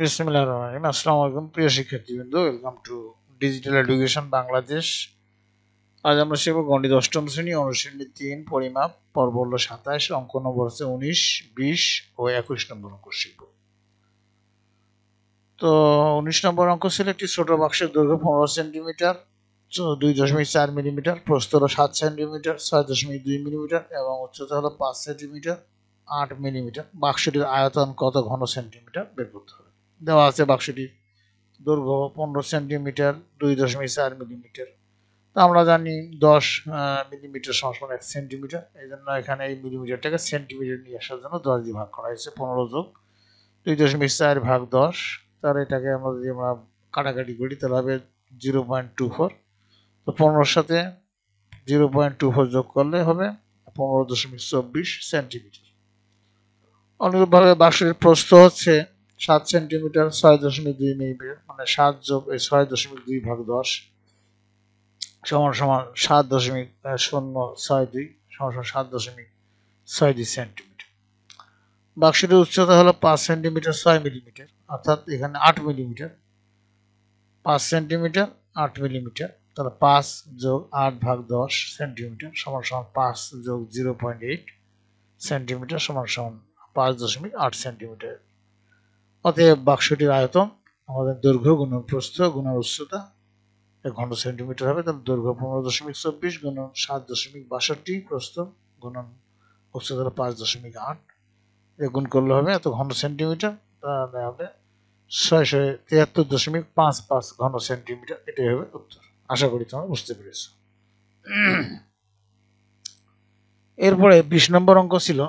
বিসমিল্লাহিররহমানিররহিম। আসসালামু আলাইকুম প্রিয় শিক্ষার্থীবৃন্দ, welcome to digital education Bangladesh. আজ আমরা শিখব গণিত অষ্টম শ্রেণী অনুশীলনী 3 পরিমাপ, পর্ব হলো 27, অঙ্ক নম্বর হচ্ছে 19, 20 ও 21 নম্বর অঙ্ক শিখব। তো 19 নম্বর অঙ্ক ছিল একটি ছোট বাক্সের দৈর্ঘ্য 15 সেন্টিমিটার, 2.4 মিলিমিটার, প্রস্থ হলো 7 সেন্টিমিটার, 6.2 মিলিমিটার এবং উচ্চতা হলো 5 সেন্টিমিটার, 8 মিলিমিটার। বাক্সটির আয়তন কত ঘন সেন্টিমিটার বের করতে হবে। দেওয়া আছে বাক্সটির দৈর্ঘ্য 15 সেন্টিমিটার, 2.4 মিলিমিটার। তো আমরা জানি 10 মিলিমিটার সমান 1 সেন্টিমিটার। এই জন্য এখানে এই মিলিমিটারটাকে সেন্টিমিটার নিয়ে আসার জন্য 10 দিয়ে ভাগ করা হয়েছে। 15 যোগ 2.4 ভাগ 10, তাহলে এটাকে আমরা যদি আমরা কাটাকাটি করি তাহলে হবে 0.24। তো 15-র সাথে 0.24 যোগ করলে হবে 15.24 সেন্টিমিটার। অনুরূপভাবে বাক্সটির প্রস্থ হচ্ছে 7 সেন্টিমিটার, 6.2 মিলিমিটার, মানে 7 যোগ 6.2 ভাগ 10 সমান সমান 7.062 সমান 7.62 সেন্টিমিটার। বাক্সটির উচ্চতা হলো 5 সেন্টিমিটার 6 মিলিমিটার, অর্থাৎ এখানে 8 মিলিমিটার। 5 সেন্টিমিটার 8 মিলিমিটার, তাহলে 5 যোগ 8 ভাগ 10 সেন্টিমিটার সমান 5 যোগ 0.8 সেন্টিমিটার সমান 5.8 সেন্টিমিটার। অতএব বাক্সটির আয়তন আমাদের দৈর্ঘ্য গুণন প্রস্থ গুণন উচ্চতা ঘন সেন্টিমিটার হবে। তাহলে দৈর্ঘ্য 15.24 গুণন 7.62, প্রস্থ গুণন উচ্চতা 5.8, গুণ করলে হবে এত ঘন সেন্টিমিটার। তাহলে হবে 673.55 ঘন সেন্টিমিটার। এটাই হবে উত্তর। আশা করি তোমরা বুঝতে পেরেছ। এরপরে 20 নম্বর অঙ্ক ছিল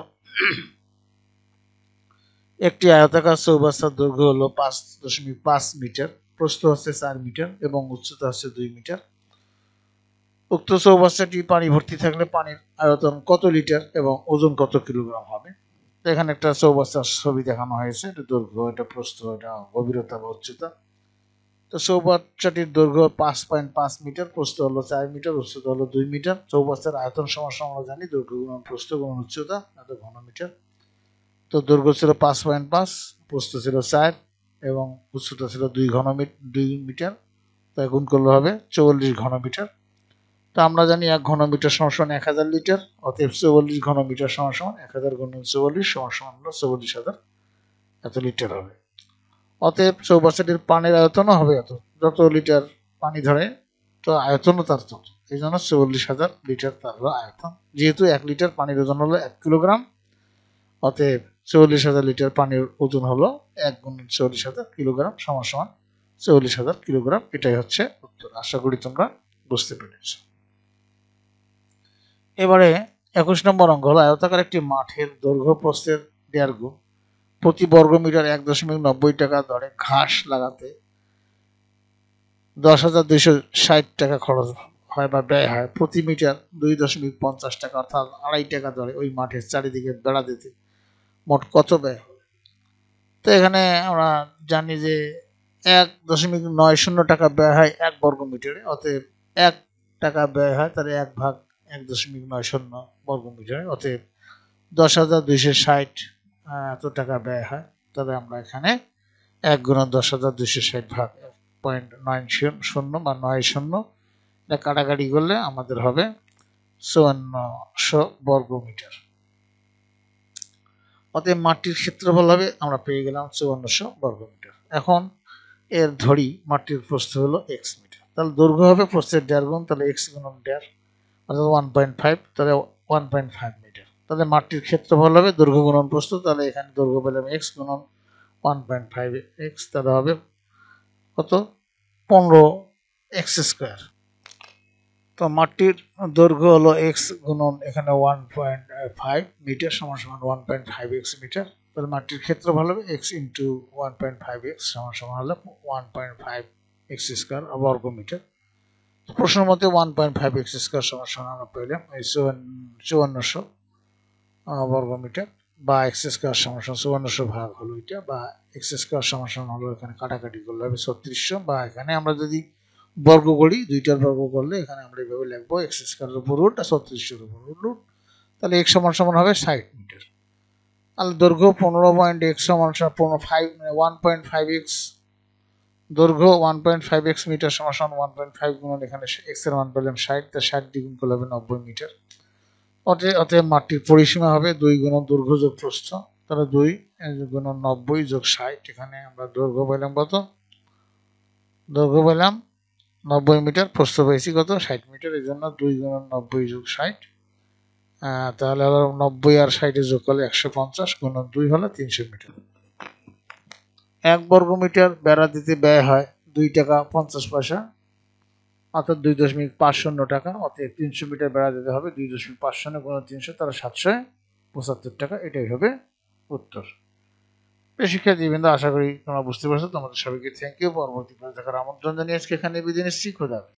একটি আয়তাকার চৌবাচ্চার দৈর্ঘ্য হলো 5.5 মিটার, প্রস্থ হচ্ছে 4 মিটার এবং উচ্চতা হচ্ছে 2 মিটার। উক্ত চৌবাচ্চাটি পানি ভর্তি থাকলে পানির আয়তন কত লিটার এবং ওজন কত কিলোগ্রাম হবে। এখানে একটা চৌবাচ্চার ছবি দেখানো হয়েছে, এটা দৈর্ঘ্য, এটা প্রস্থ, এটা গভীরতা বা উচ্চতা। তো চৌবাচ্চাটির দৈর্ঘ্য 5.5 মিটার, প্রস্থ হলো 4 মিটার, উচ্চতা হলো 2 মিটার। চৌবাচ্চার আয়তন সমান আমরা জানি দৈর্ঘ্য গুণন প্রস্থ গুণন উচ্চতা, এত ঘন মিটার। তো দৈর্ঘ্য ছিল 5.5, প্রস্থ ছিল 4 এবং উচ্চতা ছিল 2 মিটার। তাই গুণ করলে হবে 44 ঘন মিটার। তো আমরা জানি 1 ঘন মিটার সমান 1000 লিটার, অতএব 44 ঘন মিটার সমান 1000 গুণন 44 সমান 44,000 এত লিটার হবে। অতএব চৌবাচ্চাটির পানির আয়তনও হবে এত, যত লিটার পানি ধরে তো আয়তনও তার তত। এই জন্য 44,000 লিটার তার আয়তন। যেহেতু 1 লিটার পানির ওজন হলো 1 কিলোগ্রাম, অতএব 44,000 লিটার পানির ওজন হলো 1 গুণন 44,000 কিলোগ্রাম সমান 44,000 কিলোগ্রাম। এটাই হচ্ছে উত্তর। আশা করি তোমরা বুঝতে পেরেছ। এবারে 21 নম্বর অঙ্ক হলো আয়তাকার একটি মাঠের দৈর্ঘ্য প্রস্থের 1.5 গুণ, প্রতি বর্গ মিটার 1.90 টাকা দরে ঘাস লাগাতে 10,260 টাকা খরচ হয় বা ব্যয় হয়। প্রতি মিটার 2.50 টাকা অর্থাৎ 2.5 টাকা দরে ওই মাঠের চারিদিকে বেড়া দিতে মোট কত ব্যয় হবে। তো এখানে আমরা জানি যে 1.90 টাকা ব্যয় হয় 1 বর্গ মিটারে, অতএব 1 টাকা ব্যয় হয়, তাহলে 1 ভাগ 1.90 বর্গ মিটারে, অতএব 10,260 এত টাকা ব্যয় হয়। তবে আমরা এখানে 1 গুণন 10,260 ভাগ 0.90 বা 90 এটা কাটাকাটি করলে আমাদের হবে 5400 বর্গ মিটার। অতএব মাটির ক্ষেত্রফল হবে, আমরা পেয়ে গেলাম 5400 বর্গ মিটার। এখন এর ধরি মাটির প্রস্থ হলো x মিটার, তাহলে দৈর্ঘ্য হবে প্রস্থের 1.5 গুণ, তাহলে x গুণন 1.5 অর্থাৎ 1.5, তাহলে 1.5 মিটার। তাহলে মাটির ক্ষেত্রফল হবে দৈর্ঘ্য গুণন প্রস্থ, তাহলে এখানে দৈর্ঘ্য পেলাম x গুণন 1.5x, তাহলে হবে কত 15x স্কয়ার। তো মাটির দৈর্ঘ্য হলো x গুণন এখানে 1.5 মিটার সমান 1.5x মিটার। তাহলে মাটির ক্ষেত্রফল হবে x ইন্টু 1.5x সমান হলো 1.5x স্কয়ার বর্গ মিটার। প্রশ্ন মতে 1.5x স্কয়ার সমান আমরা পেলাম 5400 বর্গ মিটার, বা x স্কয়ার সমান 5400 ভাগ হলো এটা, বা x স্কয়ার সমান হলো এখানে কাটাকাটি করলে হবে 3600, বা এখানে আমরা যদি বর্গ করি দুইটার বর্গ করলে এখানে আমরা এইভাবে লিখবো x স্কয়ারের উপর রুট আর 3600 এর উপর রুট, তাহলে x সমান হবে 60 মিটার। আর দৈর্ঘ্য 15.x সমান 1.5x, দৈর্ঘ্য 1.5x মিটার সমান 1.5 গুণন, এখানে x এর মান পেলাম 60, তা 60 দ্বিগুণ করলে হবে 90 মিটার। অতএব মাঠটির পরিসীমা হবে 2 গুণন দৈর্ঘ্য যোগ প্রস্থ, তাহলে 2 গুণন 90 যোগ 60। এখানে আমরা দৈর্ঘ্য পেলাম কত? দৈর্ঘ্য পেলাম 90 মিটার, প্রস্থ পেয়েছি কত? 60 মিটার। এই জন্য 2 গুণন 90 যোগ 60, তাহলে হলো 90 আর 60 যোগ করলে 150 গুণন 2 হলো 300 মিটার। 1 বর্গ মিটার বেড়া দিতে ব্যয় হয় 2 টাকা 50 পয়সা, অর্থাৎ 2.50 টাকা। অতএব 300 মিটার বেড়া দিতে হবে 2.50 গুণ 300, তাহলে 775 টাকা। এটাই হবে উত্তর। শিক্ষার্থীবৃন্দ, আশা করি তোমরা বুঝতে পারছো। তোমাদের সবাইকে থ্যাংক ইউ। পরবর্তী ক্লাস দেখার আমন্ত্রণ জানিয়ে আজকে এখানে বিদায় নিচ্ছি। খোদা হাফেজ।